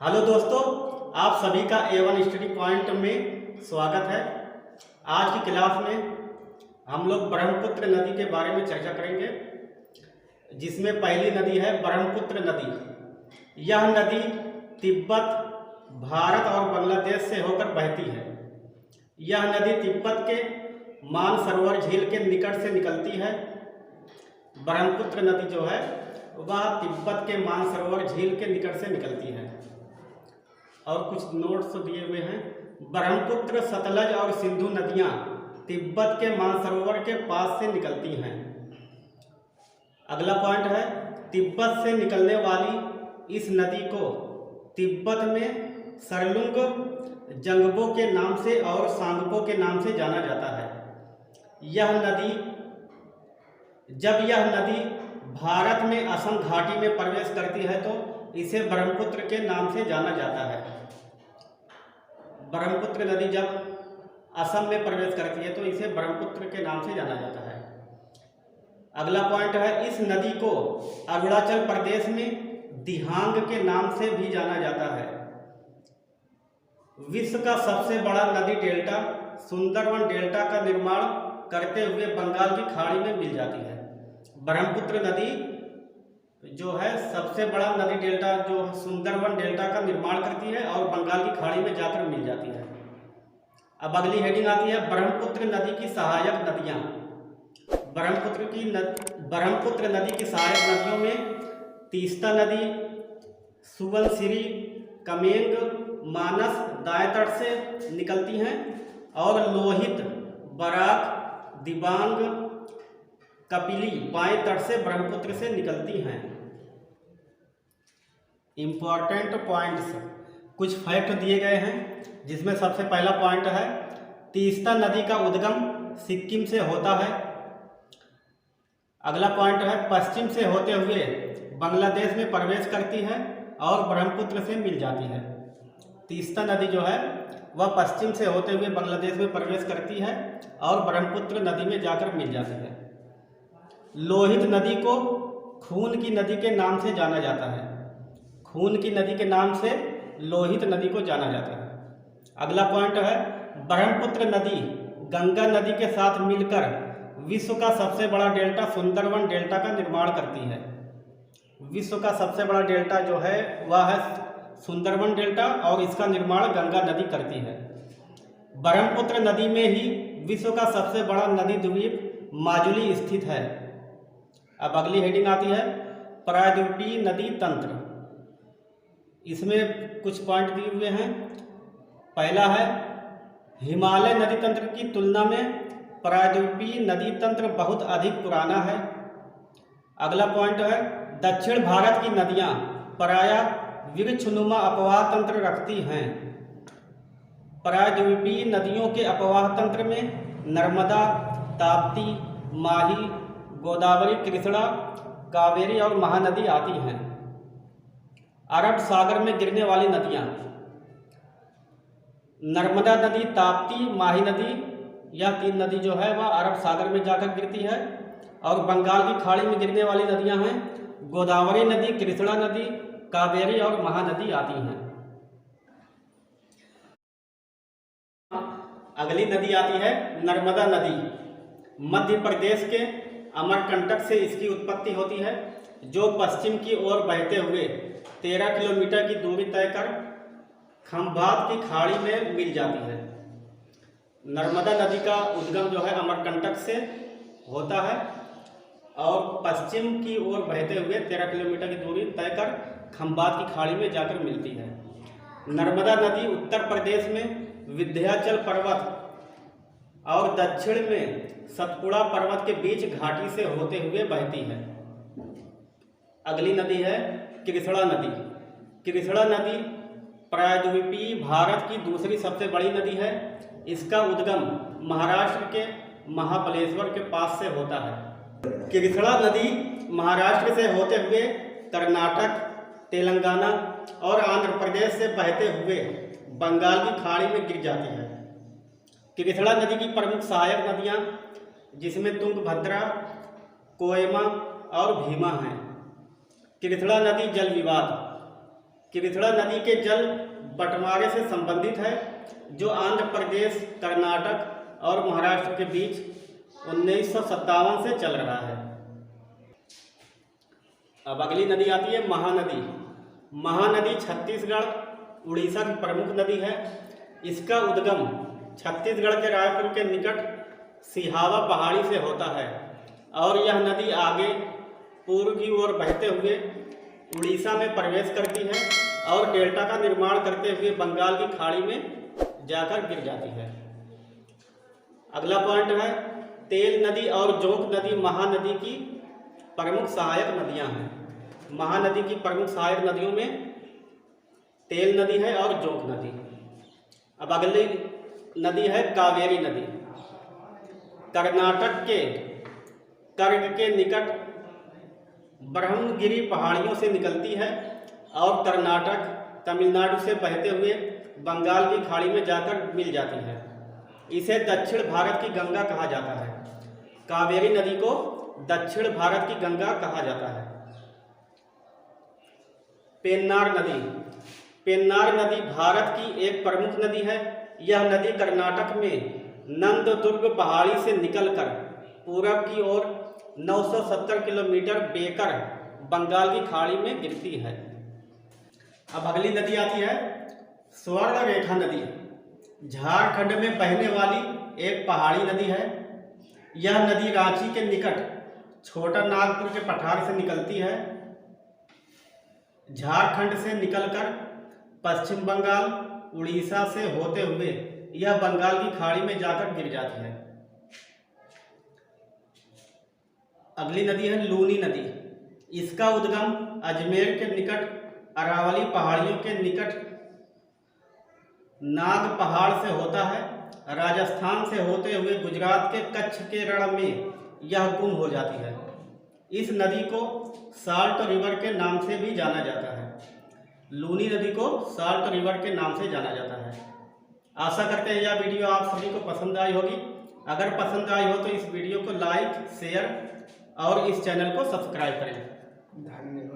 Hello दोस्तों, आप सभी का A1 स्टडी पॉइंट में स्वागत है। आज की क्लास में हम लोग ब्रह्मपुत्र नदी के बारे में चर्चा करेंगे, जिसमें पहली नदी है ब्रह्मपुत्र नदी। यह नदी तिब्बत, भारत और बांग्लादेश से होकर बहती है। यह नदी तिब्बत के मानसरोवर झील के निकट से निकलती है। ब्रह्मपुत्र नदी जो है वह तिब्बत के मानसरोवर झील के निकट से निकलती है। और कुछ नोट्स दिए हुए हैं। ब्रह्मपुत्र, सतलज और सिंधु नदियां तिब्बत के मानसरोवर के पास से निकलती हैं। अगला पॉइंट है, तिब्बत से निकलने वाली इस नदी को तिब्बत में सरलुंग जंगबो के नाम से और सांगपो के नाम से जाना जाता है। जब यह नदी भारत में असम घाटी में प्रवेश करती है तो इसे ब्रह्मपुत्र के नाम से जाना जाता है। ब्रह्मपुत्र नदी जब असम में प्रवेश करती है तो इसे ब्रह्मपुत्र के नाम से जाना जाता है। अगला पॉइंट है, इस नदी को अरुणाचल प्रदेश में दिहांग के नाम से भी जाना जाता है। विश्व का सबसे बड़ा नदी डेल्टा सुंदरवन डेल्टा का निर्माण करते हुए बंगाल की खाड़ी में मिल जाती है। ब्रह्मपुत्र नदी जो है सबसे बड़ा नदी डेल्टा जो सुंदरवन डेल्टा का निर्माण करती है और बंगाल की खाड़ी में जाकर मिल जाती है। अब अगली हेडिंग आती है, ब्रह्मपुत्र नदी की सहायक नदियां। ब्रह्मपुत्र नदी की सहायक नदियों में तीस्ता नदी, सुबनसिरी, कमेंग, मानस दाएं तट से निकलती हैं और लोहित, बराक, दिबांग, कपिली बाएं तट से ब्रह्मपुत्र से निकलती हैं। इंपॉर्टेंट पॉइंट्स, कुछ फैक्ट दिए गए हैं, जिसमें सबसे पहला पॉइंट है, तीस्ता नदी का उद्गम सिक्किम से होता है। अगला पॉइंट है, पश्चिम से होते हुए बांग्लादेश में प्रवेश करती है और ब्रह्मपुत्र से मिल जाती है। तीस्ता नदी जो है वह पश्चिम से होते हुए बांग्लादेश में प्रवेश करती है और ब्रह्मपुत्र नदी में जाकर मिल जाती है। लोहित नदी को खून की नदी के नाम से जाना जाता है। खून की नदी के नाम से लोहित नदी को जाना जाता है। अगला पॉइंट है, ब्रह्मपुत्र नदी गंगा नदी के साथ मिलकर विश्व का सबसे बड़ा डेल्टा सुंदरवन डेल्टा का निर्माण करती है। विश्व का सबसे बड़ा डेल्टा जो है वह है सुंदरवन डेल्टा और इसका निर्माण गंगा नदी करती है। ब्रह्मपुत्र नदी में ही विश्व का सबसे बड़ा नदी द्वीप माजुली स्थित है। अब अगली हेडिंग आती है, प्रायद्वीपीय नदी तंत्र। इसमें कुछ पॉइंट दिए हुए हैं। पहला है, हिमालय नदी तंत्र की तुलना में प्रायद्वीपीय नदी तंत्र बहुत अधिक पुराना है। अगला पॉइंट है, दक्षिण भारत की नदियां प्रायः वृक्षनुमा अपवाह तंत्र रखती हैं। प्रायद्वीपीय नदियों के अपवाह तंत्र में नर्मदा, ताप्ती, माही, गोदावरी, कृष्णा, कावेरी और महानदी आती हैं। अरब सागर में गिरने वाली नदियां, नर्मदा नदी, ताप्ती, माही नदी, यह तीन नदी जो है वह अरब सागर में जाकर गिरती है। और बंगाल की खाड़ी में गिरने वाली नदियां हैं गोदावरी नदी, कृष्णा नदी, कावेरी और महानदी आती हैं। अगली नदी आती है नर्मदा नदी। मध्य प्रदेश के अमरकंटक से इसकी उत्पत्ति होती है, जो पश्चिम की ओर बहते हुए 13 किलोमीटर की दूरी तय कर खंभात की खाड़ी में मिल जाती है। नर्मदा नदी का उद्गम जो है अमरकंटक से होता है और पश्चिम की ओर बहते हुए 13 किलोमीटर की दूरी तय कर खंभात की खाड़ी में जाकर मिलती है। नर्मदा नदी उत्तर प्रदेश में विंध्याचल पर्वत और दक्षिण में सतपुड़ा पर्वत के बीच घाटी से होते हुए बहती है। अगली नदी है कृष्णा नदी। कृष्णा नदी प्रायद्वीपीय भारत की दूसरी सबसे बड़ी नदी है। इसका उद्गम महाराष्ट्र के महाबलेश्वर के पास से होता है। कृष्णा नदी महाराष्ट्र से होते हुए कर्नाटक, तेलंगाना और आंध्र प्रदेश से बहते हुए बंगाल की खाड़ी में गिर जाती है। कृष्णा नदी की प्रमुख सहायक नदियां, जिसमें तुंगभद्रा, कोयमा और भीमा हैं। कृष्णा नदी जल विवाद। कृष्णा नदी के जल बंटवारे से संबंधित है, जो आंध्र प्रदेश, कर्नाटक और महाराष्ट्र के बीच 1957 से चल रहा है। अब अगली नदी आती है महानदी। महानदी छत्तीसगढ़, उड़ीसा की प्रमुख नदी है। इसका उद्गम छत्तीसगढ़ के रायपुर के निकट सिहावा पहाड़ी से होता है और यह नदी आगे पूर्व की ओर बहते हुए उड़ीसा में प्रवेश करती है और डेल्टा का निर्माण करते हुए बंगाल की खाड़ी में जाकर गिर जाती है। अगला पॉइंट है तेल नदी और जोंक नदी महानदी की प्रमुख सहायक नदियां हैं। महानदी की प्रमुख सहायक नदियों में तेल नदी है और जोंक नदी। अब अगली नदी है कावेरी नदी। कर्नाटक के कर्ग के निकट ब्रह्मगिरी पहाड़ियों से निकलती है और कर्नाटक, तमिलनाडु से बहते हुए बंगाल की खाड़ी में जाकर मिल जाती है। इसे दक्षिण भारत की गंगा कहा जाता है। कावेरी नदी को दक्षिण भारत की गंगा कहा जाता है। पेन्नार नदी। पेन्नार नदी भारत की एक प्रमुख नदी है। यह नदी कर्नाटक में नंददुर्ग पहाड़ी से निकलकर पूरब की ओर 970 किलोमीटर बेकर बंगाल की खाड़ी में गिरती है। अब अगली नदी आती है स्वर्ण रेखा नदी। झारखंड में बहने वाली एक पहाड़ी नदी है। यह नदी रांची के निकट छोटा नागपुर के पठार से निकलती है। झारखंड से निकलकर पश्चिम बंगाल, उड़ीसा से होते हुए यह बंगाल की खाड़ी में जाकर गिर जाती है। अगली नदी है लूनी नदी। इसका उद्गम अजमेर के निकट अरावली पहाड़ियों के निकट नाग पहाड़ से होता है। राजस्थान से होते हुए गुजरात के कच्छ के रण में यह गुम हो जाती है। इस नदी को साल्ट रिवर के नाम से भी जाना जाता है। लूनी नदी को साल्ट रिवर के नाम से जाना जाता है। आशा करते हैं यह वीडियो आप सभी को पसंद आई होगी। अगर पसंद आई हो तो इस वीडियो को लाइक, शेयर और इस चैनल को सब्सक्राइब करें। धन्यवाद।